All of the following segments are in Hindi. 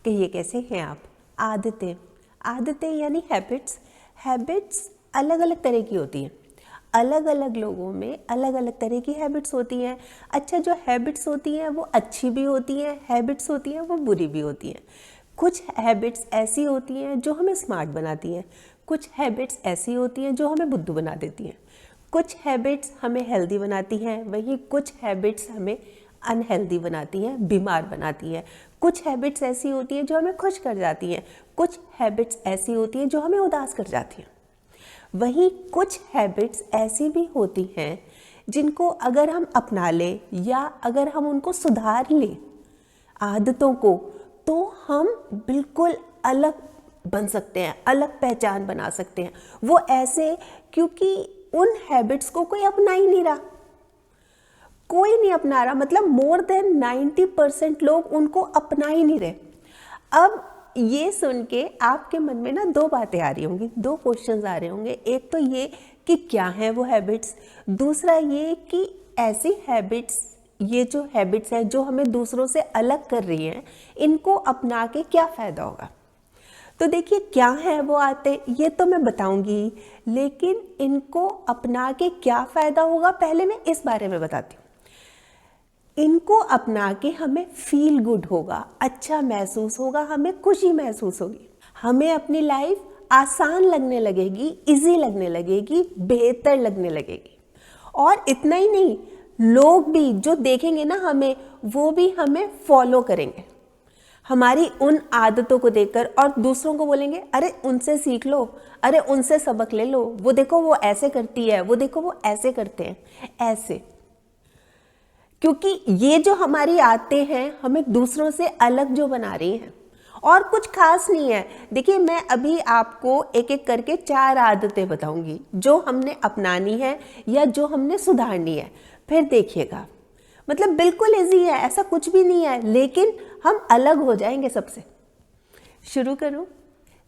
कहिए कैसे हैं आप। आदतें, आदतें यानी हैबिट्स। हैबिट्स अलग अलग तरह की होती हैं, अलग अलग लोगों में अलग अलग तरह की हैबिट्स होती हैं। अच्छा, जो हैबिट्स होती हैं वो अच्छी भी होती हैं, हैबिट्स होती हैं वो बुरी भी होती हैं। कुछ हैबिट्स ऐसी होती हैं जो हमें स्मार्ट बनाती हैं, कुछ हैबिट्स ऐसी होती हैं जो हमें बुद्धू बना देती हैं। कुछ हैबिट्स हमें हेल्दी बनाती हैं, वहीं कुछ हैबिट्स हमें अनहेल्दी बनाती हैं, बीमार बनाती हैं। कुछ हैबिट्स ऐसी होती हैं जो हमें खुश कर जाती हैं, कुछ हैबिट्स ऐसी होती हैं जो हमें उदास कर जाती हैं। वहीं कुछ हैबिट्स ऐसी भी होती हैं जिनको अगर हम अपना लें या अगर हम उनको सुधार लें आदतों को, तो हम बिल्कुल अलग बन सकते हैं, अलग पहचान बना सकते हैं। वो ऐसे क्योंकि उन हैबिट्स को कोई अपना ही नहीं रहा, कोई नहीं अपना रहा, मतलब मोर देन 90% लोग उनको अपना ही नहीं रहे। अब ये सुन के आपके मन में ना दो बातें आ रही होंगी, दो क्वेश्चंस आ रहे होंगे। एक तो ये कि क्या है वो हैबिट्स, दूसरा ये कि ऐसी हैबिट्स, ये जो हैबिट्स हैं जो हमें दूसरों से अलग कर रही हैं, इनको अपना के क्या फ़ायदा होगा। तो देखिए, क्या है वो आते ये तो मैं बताऊंगी, लेकिन इनको अपना के क्या फ़ायदा होगा पहले मैं इस बारे में बताती हूँ। इनको अपना के हमें फील गुड होगा, अच्छा महसूस होगा, हमें खुशी महसूस होगी, हमें अपनी लाइफ आसान लगने लगेगी, इजी लगने लगेगी, बेहतर लगने लगेगी। और इतना ही नहीं, लोग भी जो देखेंगे ना हमें, वो भी हमें फॉलो करेंगे हमारी उन आदतों को देखकर, और दूसरों को बोलेंगे अरे उनसे सीख लो, अरे उनसे सबक ले लो, वो देखो वो ऐसे करती है, वो देखो वो ऐसे करते हैं, ऐसे। क्योंकि ये जो हमारी आदतें हैं हमें दूसरों से अलग जो बना रही हैं, और कुछ खास नहीं है। देखिए, मैं अभी आपको एक एक करके 4 आदतें बताऊंगी जो हमने अपनानी है या जो हमने सुधारनी है, फिर देखिएगा। मतलब बिल्कुल इजी है, ऐसा कुछ भी नहीं है, लेकिन हम अलग हो जाएंगे सबसे। शुरू करूं?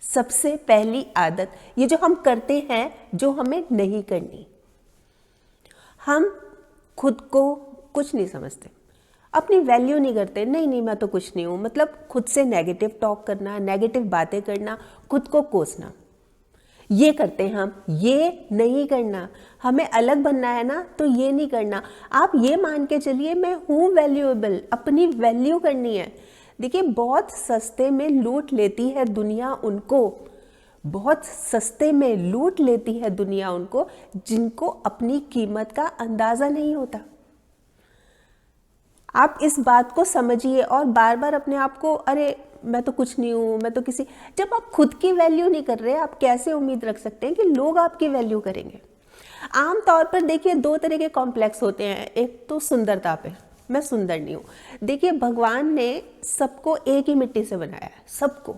सबसे पहली आदत, ये जो हम करते हैं जो हमें नहीं करनी। हम खुद को कुछ नहीं समझते, अपनी वैल्यू नहीं करते, नहीं मैं तो कुछ नहीं हूँ, मतलब खुद से नेगेटिव टॉक करना, नेगेटिव बातें करना, खुद को कोसना, ये करते हैं हम। ये नहीं करना, हमें अलग बनना है ना, तो ये नहीं करना। आप ये मान के चलिए मैं हूँ वैल्यूएबल, अपनी वैल्यू करनी है। देखिए, बहुत सस्ते में लूट लेती है दुनिया उनको, बहुत सस्ते में लूट लेती है दुनिया उनको जिनको अपनी कीमत का अंदाज़ा नहीं होता। आप इस बात को समझिए और बार बार अपने आप को, अरे मैं तो कुछ नहीं हूँ, मैं तो किसी, जब आप खुद की वैल्यू नहीं कर रहे, आप कैसे उम्मीद रख सकते हैं कि लोग आपकी वैल्यू करेंगे। आम तौर पर देखिए 2 तरह के कॉम्प्लेक्स होते हैं। एक तो सुंदरता पे, मैं सुंदर नहीं हूँ। देखिए, भगवान ने सबको एक ही मिट्टी से बनाया है, सबको।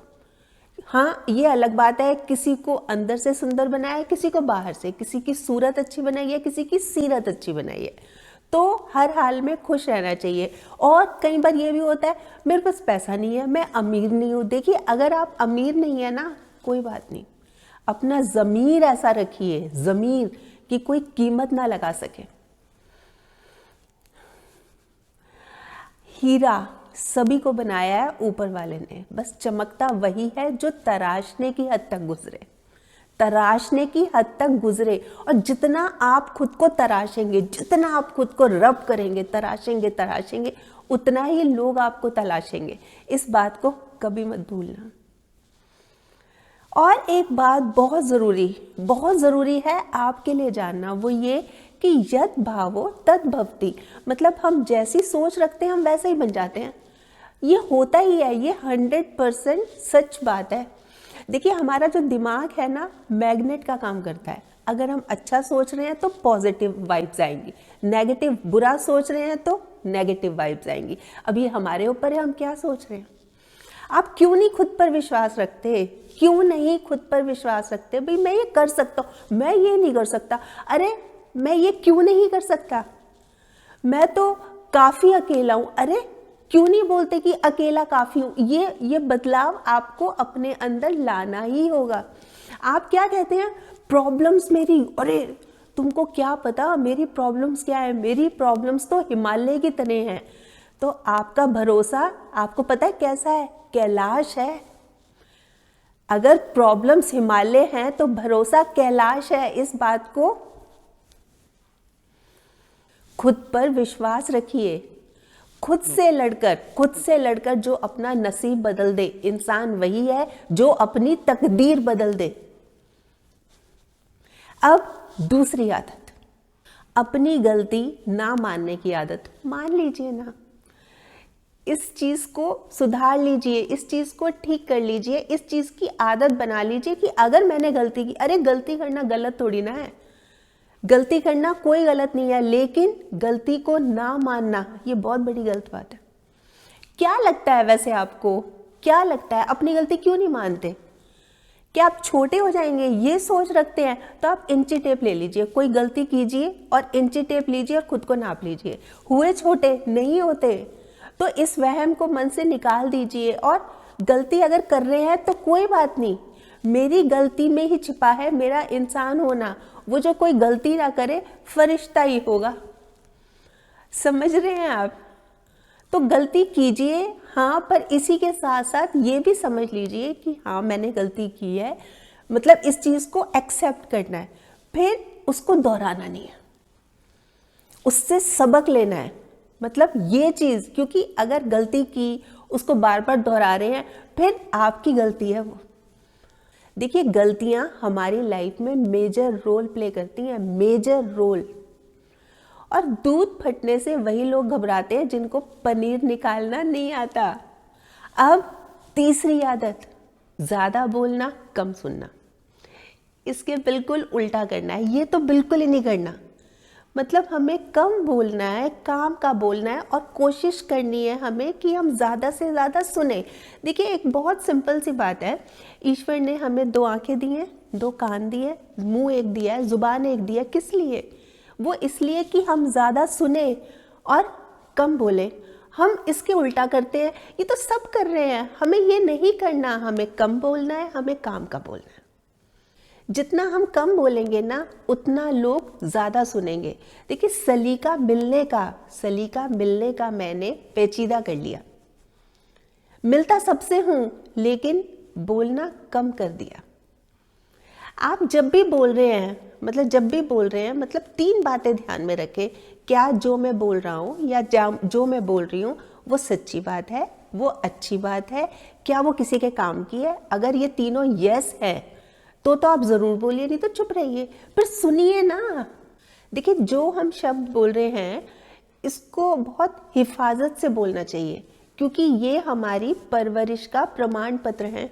हाँ, ये अलग बात है किसी को अंदर से सुंदर बनाया है, किसी को बाहर से, किसी की सूरत अच्छी बनाई है, किसी की सीरत अच्छी बनाई है। तो हर हाल में खुश रहना चाहिए। और कई बार ये भी होता है मेरे पास पैसा नहीं है, मैं अमीर नहीं हूँ। देखिए, अगर आप अमीर नहीं है ना, कोई बात नहीं, अपना ज़मीर ऐसा रखिए, ज़मीर की कोई कीमत ना लगा सके। हीरा सभी को बनाया है ऊपर वाले ने, बस चमकता वही है जो तराशने की हद तक गुजरे, तराशने की हद तक गुजरे। और जितना आप खुद को तराशेंगे, जितना आप खुद को रब करेंगे, तराशेंगे, उतना ही लोग आपको तलाशेंगे। इस बात को कभी मत भूलना। और एक बात बहुत ज़रूरी है आपके लिए जानना, वो ये कि यद भावो तद भवति। मतलब हम जैसी सोच रखते हैं हम वैसे ही बन जाते हैं। ये होता ही है, ये 100% सच बात है। देखिए, हमारा जो दिमाग है ना, मैग्नेट का काम करता है। अगर हम अच्छा सोच रहे हैं तो पॉजिटिव वाइब्स आएंगी, नेगेटिव बुरा सोच रहे हैं तो नेगेटिव वाइब्स आएंगी। अब ये हमारे ऊपर है, हम क्या सोच रहे हैं। आप क्यों नहीं खुद पर विश्वास रखते? क्यों नहीं खुद पर विश्वास रखते? भाई मैं ये कर सकता हूँ, मैं ये नहीं कर सकता, अरे मैं ये क्यों नहीं कर सकता, मैं तो काफ़ी अकेला हूँ, अरे क्यों नहीं बोलते कि अकेला काफ़ी हूँ। ये बदलाव आपको अपने अंदर लाना ही होगा। आप क्या कहते हैं, प्रॉब्लम्स मेरी, अरे तुमको क्या पता मेरी प्रॉब्लम्स क्या है, मेरी प्रॉब्लम्स तो हिमालय की तरह हैं। तो आपका भरोसा, आपको पता है कैसा है? कैलाश है। अगर प्रॉब्लम्स हिमालय हैं तो भरोसा कैलाश है। इस बात को खुद पर विश्वास रखिए। खुद से लड़कर जो अपना नसीब बदल दे, इंसान वही है जो अपनी तकदीर बदल दे। अब दूसरी आदत, अपनी गलती ना मानने की आदत। मान लीजिए ना, इस चीज को सुधार लीजिए, इस चीज को ठीक कर लीजिए, इस चीज की आदत बना लीजिए कि अगर मैंने गलती की, अरे गलती करना गलत थोड़ी ना है, गलती करना कोई गलत नहीं है, लेकिन गलती को ना मानना ये बहुत बड़ी गलत बात है। क्या लगता है वैसे आपको, क्या लगता है अपनी गलती क्यों नहीं मानते? क्या आप छोटे हो जाएंगे ये सोच रखते हैं? तो आप इंची टेप ले लीजिए, कोई गलती कीजिए और इंची टेप लीजिए और खुद को नाप लीजिए। हुए छोटे नहीं होते। तो इस वहम को मन से निकाल दीजिए और गलती अगर कर रहे हैं तो कोई बात नहीं, मेरी गलती में ही छिपा है मेरा इंसान होना। वो जो कोई गलती ना करे फरिश्ता ही होगा। समझ रहे हैं आप? तो गलती कीजिए हाँ, पर इसी के साथ साथ ये भी समझ लीजिए कि हाँ मैंने गलती की है, मतलब इस चीज को एक्सेप्ट करना है, फिर उसको दोहराना नहीं है, उससे सबक लेना है। मतलब ये चीज, क्योंकि अगर गलती की उसको बार बार दोहरा रहे हैं फिर आपकी गलती है वो। देखिए गलतियां हमारी लाइफ में मेजर रोल प्ले करती हैं, मेजर रोल। और दूध फटने से वही लोग घबराते हैं जिनको पनीर निकालना नहीं आता। अब तीसरी आदत, ज्यादा बोलना कम सुनना। इसके बिल्कुल उल्टा करना है, ये तो बिल्कुल ही नहीं करना। मतलब हमें कम बोलना है, काम का बोलना है और कोशिश करनी है हमें कि हम ज़्यादा से ज़्यादा सुने। देखिए एक बहुत सिंपल सी बात है, ईश्वर ने हमें 2 आंखें दी हैं, 2 कान दिए, मुंह एक दिया है, जुबान एक दिया है। किस लिए? वो इसलिए कि हम ज़्यादा सुने और कम बोले। हम इसके उल्टा करते हैं, ये तो सब कर रहे हैं, हमें ये नहीं करना, हमें कम बोलना है, हमें काम का बोलना है। जितना हम कम बोलेंगे ना उतना लोग ज़्यादा सुनेंगे। देखिए सलीका मिलने का मैंने पेचीदा कर लिया। मिलता सबसे हूँ लेकिन बोलना कम कर दिया। आप जब भी बोल रहे हैं, मतलब 3 बातें ध्यान में रखें। क्या जो मैं बोल रहा हूँ या जो मैं बोल रही हूँ वो सच्ची बात है, वो अच्छी बात है, क्या वो किसी के काम की है? अगर ये तीनों यस है तो आप जरूर बोलिए, नहीं तो चुप रहिए, फिर सुनिए ना। देखिए जो हम शब्द बोल रहे हैं इसको बहुत हिफाजत से बोलना चाहिए, क्योंकि ये हमारी परवरिश का प्रमाण पत्र है।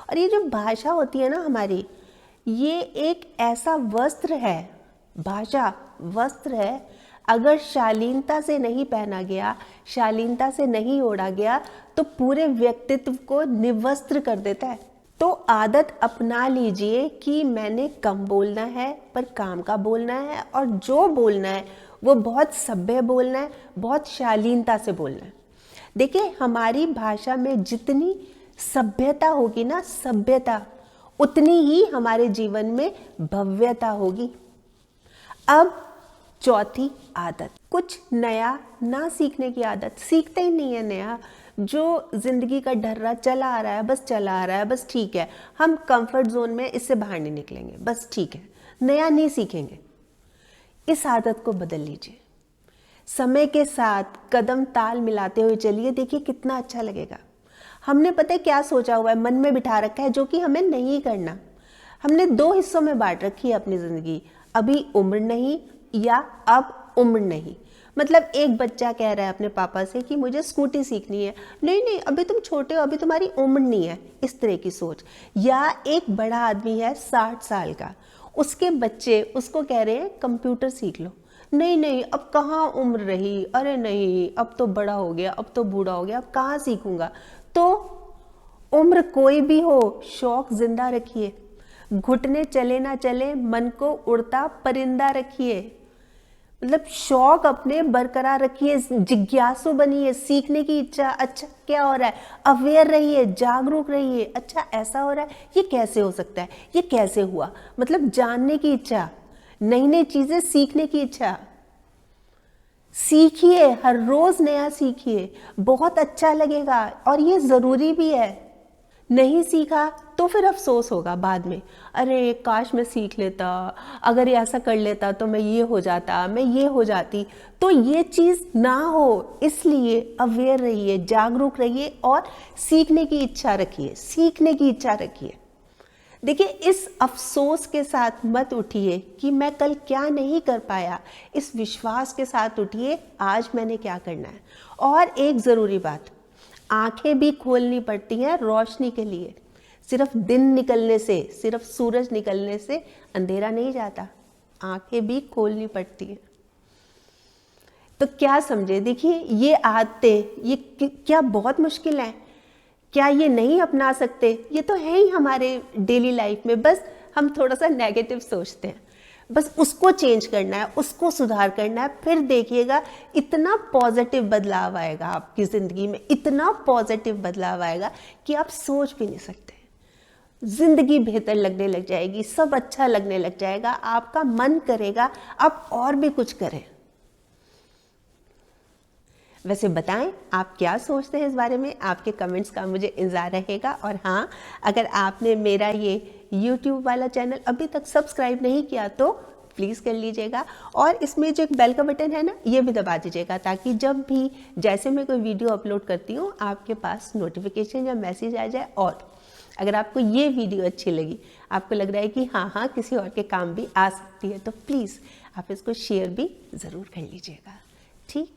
और ये जो भाषा होती है ना हमारी, ये एक ऐसा वस्त्र है, भाषा वस्त्र है। अगर शालीनता से नहीं पहना गया, शालीनता से नहीं ओढ़ा गया तो पूरे व्यक्तित्व को निवस्त्र कर देता है। तो आदत अपना लीजिए कि मैंने कम बोलना है पर काम का बोलना है, और जो बोलना है वो बहुत सभ्य बोलना है, बहुत शालीनता से बोलना है। देखिए हमारी भाषा में जितनी सभ्यता होगी ना, उतनी ही हमारे जीवन में भव्यता होगी। अब चौथी आदत, कुछ नया ना सीखने की आदत। सीखते ही नहीं है नया, जो जिंदगी का ढर्रा चला आ रहा है, बस ठीक है, हम कंफर्ट जोन में इससे बाहर नहीं निकलेंगे, बस ठीक है, नया नहीं सीखेंगे। इस आदत को बदल लीजिए, समय के साथ कदम ताल मिलाते हुए चलिए, देखिए कितना अच्छा लगेगा। हमने पता है क्या सोचा हुआ है, मन में बिठा रखा है, जो कि हमें नहीं करना। हमने 2 हिस्सों में बांट रखी है अपनी जिंदगी, अभी उम्र नहीं या अब उम्र नहीं। मतलब एक बच्चा कह रहा है अपने पापा से कि मुझे स्कूटी सीखनी है, नहीं अभी तुम छोटे हो, अभी तुम्हारी उम्र नहीं है, इस तरह की सोच। या एक बड़ा आदमी है 60 साल का, उसके बच्चे उसको कह रहे हैं कंप्यूटर सीख लो, नहीं अब कहाँ उम्र रही, अरे नहीं अब तो बड़ा हो गया, अब तो बूढ़ा हो गया, अब कहाँ सीखूंगा। तो उम्र कोई भी हो, शौक जिंदा रखिए, घुटने चले ना चले, मन को उड़ता परिंदा रखिए। मतलब शौक अपने बरकरार रखिए, जिज्ञासु बनिए, सीखने की इच्छा, अच्छा क्या हो रहा है, अवेयर रहिए, जागरूक रहिए, अच्छा ऐसा हो रहा है, ये कैसे हो सकता है, ये कैसे हुआ, मतलब जानने की इच्छा, नई नई चीजें सीखने की इच्छा। सीखिए, हर रोज नया सीखिए, बहुत अच्छा लगेगा और ये ज़रूरी भी है। नहीं सीखा तो फिर अफसोस होगा बाद में, अरे काश मैं सीख लेता, अगर ये ऐसा कर लेता तो मैं ये हो जाता, मैं ये हो जाती। तो ये चीज़ ना हो, इसलिए अवेयर रहिए, जागरूक रहिए और सीखने की इच्छा रखिए, सीखने की इच्छा रखिए। देखिए, इस अफसोस के साथ मत उठिए कि मैं कल क्या नहीं कर पाया, इस विश्वास के साथ उठिए आज मैंने क्या करना है। और एक ज़रूरी बात, आंखें भी खोलनी पड़ती हैं रोशनी के लिए। सिर्फ दिन निकलने से, सिर्फ सूरज निकलने से अंधेरा नहीं जाता, आंखें भी खोलनी पड़ती हैं। तो क्या समझे, देखिए ये आदतें, ये क्या बहुत मुश्किल है, क्या ये नहीं अपना सकते? ये तो है ही हमारे डेली लाइफ में, बस हम थोड़ा सा नेगेटिव सोचते हैं। बस उसको चेंज करना है, उसको सुधार करना है, फिर देखिएगा इतना पॉजिटिव बदलाव आएगा आपकी ज़िंदगी में, इतना पॉजिटिव बदलाव आएगा कि आप सोच भी नहीं सकते। ज़िंदगी बेहतर लगने लग जाएगी, सब अच्छा लगने लग जाएगा, आपका मन करेगा आप और भी कुछ करें। वैसे बताएं आप क्या सोचते हैं इस बारे में, आपके कमेंट्स का मुझे इंतज़ार रहेगा। और हाँ, अगर आपने मेरा ये YouTube वाला चैनल अभी तक सब्सक्राइब नहीं किया तो प्लीज़ कर लीजिएगा, और इसमें जो एक बेल का बटन है ना, ये भी दबा दीजिएगा, ताकि जब भी जैसे मैं कोई वीडियो अपलोड करती हूँ आपके पास नोटिफिकेशन या मैसेज आ जाए। और अगर आपको ये वीडियो अच्छी लगी, आपको लग रहा है कि हाँ किसी और के काम भी आ सकती है, तो प्लीज़ आप इसको शेयर भी ज़रूर कर लीजिएगा। ठीक।